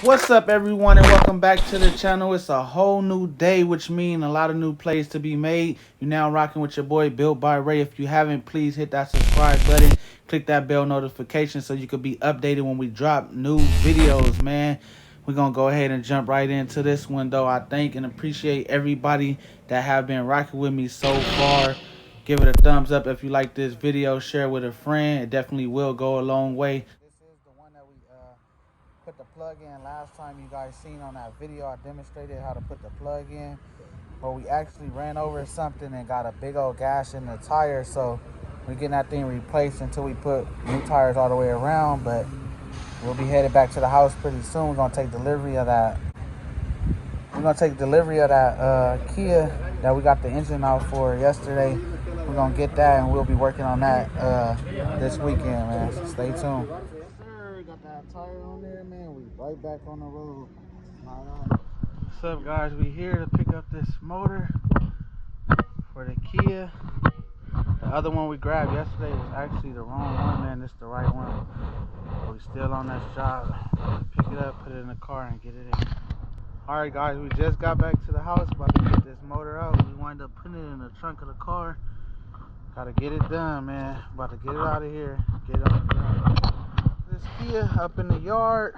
What's up, everyone, and welcome back to the channel. It's a whole new day, which means a lot of new plays to be made. You're now rocking with your boy Built by Ray. If you haven't, please hit that subscribe button, click that bell notification so you can be updated when we drop new videos, man. We're gonna go ahead and jump right into this one, though. I thank and appreciate everybody that have been rocking with me so far. Give it a thumbs up if you like this video. Share with a friend. It definitely will go a long way. This is the one that we put the plug in last time. You guys seen on that video I demonstrated how to put the plug in, but we actually ran over something and got a big old gash in the tire, so we're getting that thing replaced until we put new tires all the way around. But we'll be headed back to the house pretty soon. We're gonna take delivery of that Kia that we got the engine out for yesterday. We're gonna get that and we'll be working on that this weekend, man, so stay tuned. Got that tire on there, man. We right back on the road. What's up, guys? We here to pick up this motor for the Kia. The other one we grabbed yesterday was actually the wrong one, man. This is the right one. But we still on this job. Pick it up, put it in the car, and get it in. Alright, guys, we just got back to the house, about to get this motor out. We wind up putting it in the trunk of the car. Gotta get it done, man. About to get it out of here. Get it on the ground. This Kia up in the yard.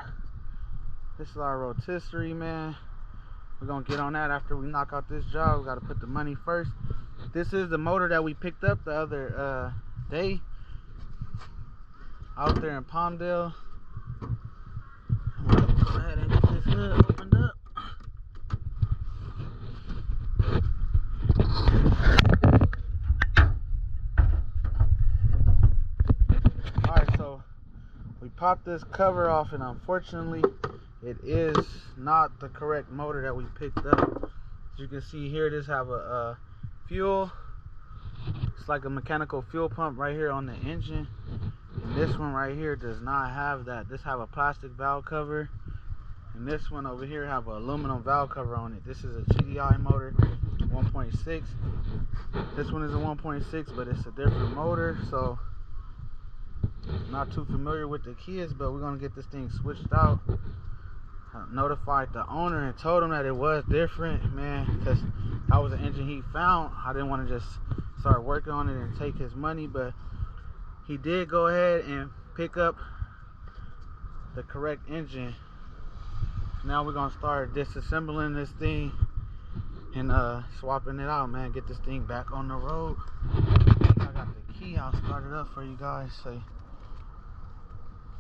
This is our rotisserie, man. We're gonna get on that after we knock out this job. We gotta put the money first. This is the motor that we picked up the other day out there in Palmdale. I'm gonna go ahead and get this hood opened up. Alright, so we popped this cover off, and unfortunately it is not the correct motor that we picked up. As you can see here, this have a fuel. It's like a mechanical fuel pump right here on the engine. And this one right here does not have that. This have a plastic valve cover. And this one over here have an aluminum valve cover on it. This is a GDI motor, 1.6. This one is a 1.6, but it's a different motor. So not too familiar with the Kias, but we're gonna get this thing switched out. I notified the owner and told him that it was different, man, because that was an engine he found. I didn't want to just start working on it and take his money, but he did go ahead and pick up the correct engine. Now we're gonna start disassembling this thing and swapping it out, man. Get this thing back on the road. I got the key. I'll start it up for you guys so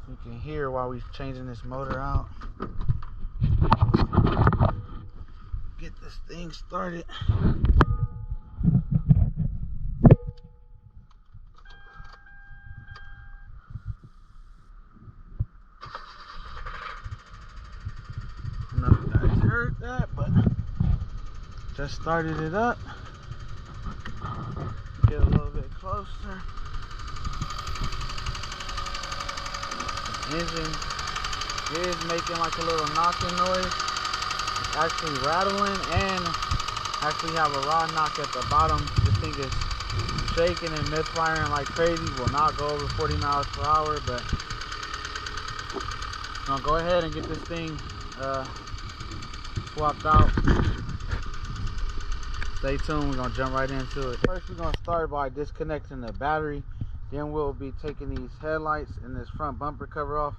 you can hear while we're changing this motor out. Get this thing started. I don't know if you guys heard that, but just started it up. Get a little bit closer. The engine is making like a little knocking noise. It's actually rattling and actually have a raw knock at the bottom. This thing is shaking and misfiring like crazy. Will not go over 40 miles per hour, but I'm gonna go ahead and get this thing swapped out. Stay tuned, we're gonna jump right into it. First, we're gonna start by disconnecting the battery. Then we'll be taking these headlights and this front bumper cover off.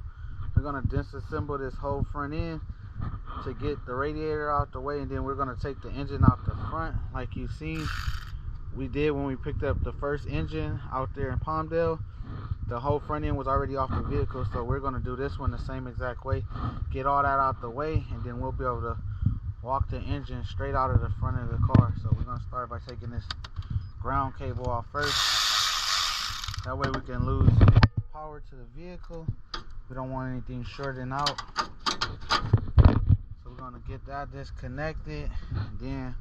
We're gonna disassemble this whole front end to get the radiator out the way, and then we're gonna take the engine out the front like you've seen we did when we picked up the first engine out there in Palmdale. The whole front end was already off the vehicle, so we're gonna do this one the same exact way. Get all that out the way, and then we'll be able to walk the engine straight out of the front of the car. So we're gonna start by taking this ground cable off first. That way we can lose power to the vehicle. We don't want anything shorting out. So we're gonna get that disconnected, and then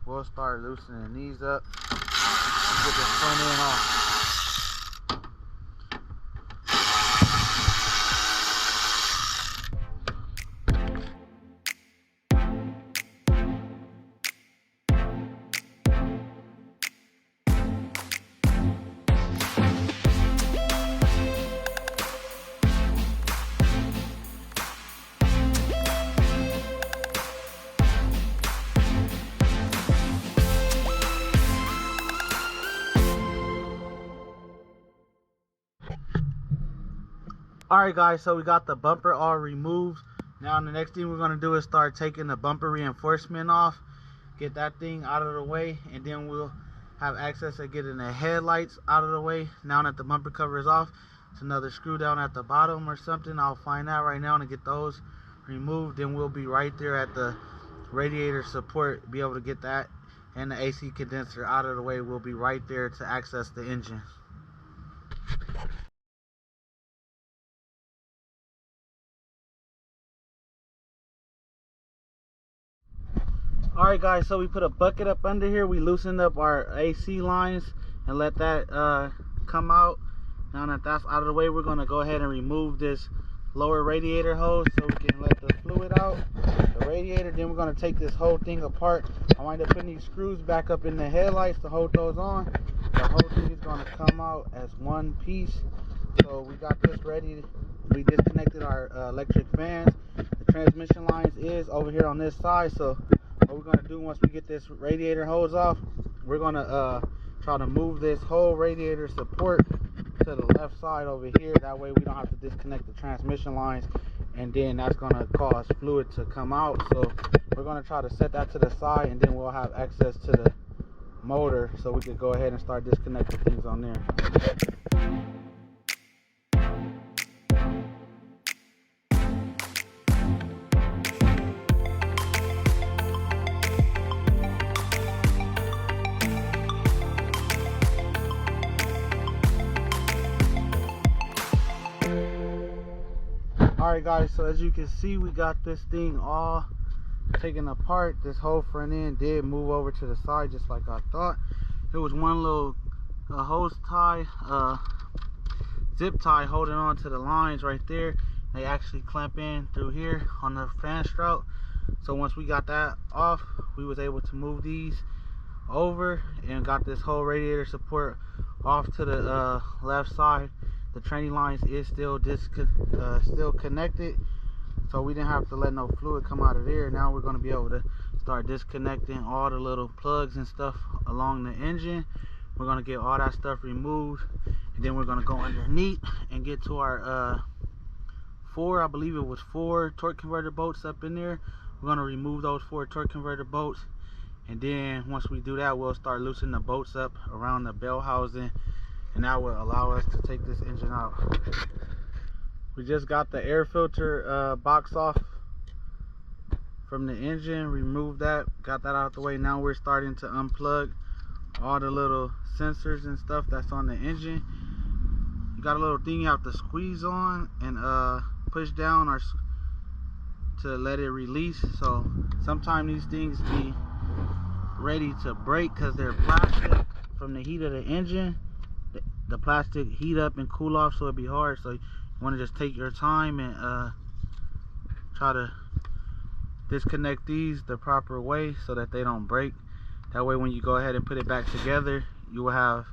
we'll start loosening these up and get this front end off. Alright guys, so we got the bumper all removed. Now the next thing we're going to do is start taking the bumper reinforcement off, get that thing out of the way, and then we'll have access to getting the headlights out of the way. Now that the bumper cover is off, it's another screw down at the bottom or something. I'll find out right now and get those removed. Then we'll be right there at the radiator support, be able to get that and the AC condenser out of the way. We'll be right there to access the engine. Alright guys, so we put a bucket up under here. We loosened up our AC lines and let that come out. Now that that's out of the way, we're going to go ahead and remove this lower radiator hose so we can let the fluid out the radiator. Then we're going to take this whole thing apart. I wind up putting these screws back up in the headlights to hold those on. The whole thing is going to come out as one piece. So we got this ready. We disconnected our electric fans. The transmission lines is over here on this side. So what we're going to do once we get this radiator hose off, we're going to try to move this whole radiator support to the left side over here. That way we don't have to disconnect the transmission lines, and then that's going to cause fluid to come out. So we're going to try to set that to the side, and then we'll have access to the motor so we can go ahead and start disconnecting things on there. Alright guys, so as you can see, we got this thing all taken apart. This whole front end did move over to the side just like I thought. There was one little hose tie, zip tie holding on to the lines right there. They actually clamp in through here on the fan stroke. So once we got that off, we was able to move these over and got this whole radiator support off to the left side. The training lines is still connected, so we didn't have to let no fluid come out of there. Now we're going to be able to start disconnecting all the little plugs and stuff along the engine. We're going to get all that stuff removed, and then we're going to go underneath and get to our I believe it was 4 torque converter bolts up in there. We're going to remove those 4 torque converter bolts, and then once we do that, we'll start loosening the bolts up around the bell housing, and that will allow us to take this engine out. We just got the air filter box off from the engine, removed that, got that out of the way. Now we're starting to unplug all the little sensors and stuff that's on the engine. You got a little thing you have to squeeze on and push down or to let it release. So sometimes these things be ready to break because they're plastic from the heat of the engine. The plastic heat up and cool off, so it'd be hard. So you want to just take your time and try to disconnect these the proper way so that they don't break. That way when you go ahead and put it back together, you will have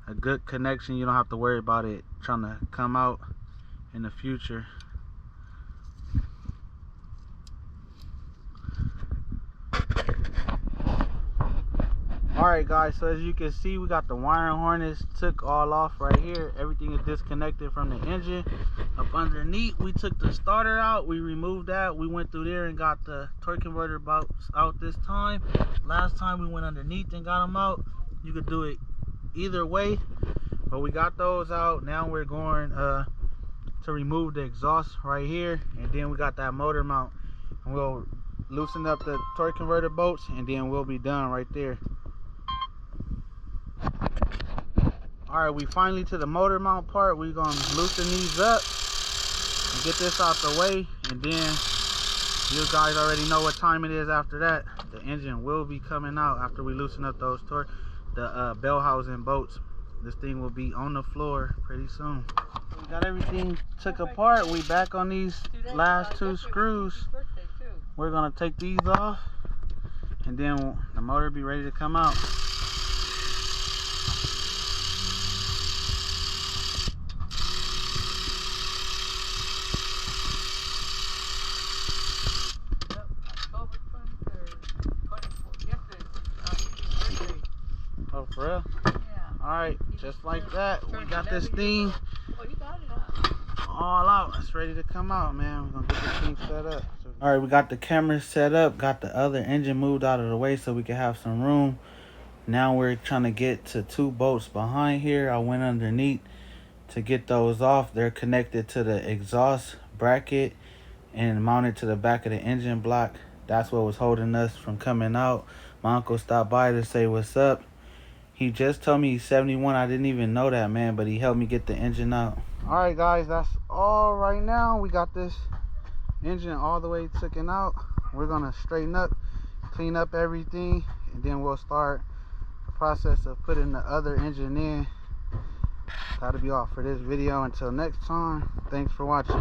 a good connection. You don't have to worry about it trying to come out in the future. Alright guys, so as you can see, we got the wiring harness took all off right here. Everything is disconnected from the engine. Up underneath, we took the starter out, we removed that. We went through there and got the torque converter bolts out this time. Last time we went underneath and got them out. You could do it either way, but we got those out. Now we're going to remove the exhaust right here, and then we got that motor mount, and we'll loosen up the torque converter bolts, and then we'll be done right there. Alright, we finally to the motor mount part. We're going to loosen these up and get this out the way, and then you guys already know what time it is after that. The engine will be coming out after we loosen up those the bell housing bolts. This thing will be on the floor pretty soon. We got everything took apart. We back on these last 2 screws. We're going to take these off, and then the motor will be ready to come out. Oh, for real? Yeah. Alright, just like that, we got this thing all out. It's ready to come out, man. We're gonna get this thing set up. All right, we got the camera set up, got the other engine moved out of the way so we can have some room. Now we're trying to get to 2 bolts behind here. I went underneath to get those off. They're connected to the exhaust bracket and mounted to the back of the engine block. That's what was holding us from coming out. My uncle stopped by to say what's up. He just told me he's 71. I didn't even know that, man, but he helped me get the engine out. All right, guys, that's all right now. We got this engine all the way taken out. We're gonna straighten up, clean up everything, and then we'll start the process of putting the other engine in. That'll be all for this video. Until next time, thanks for watching.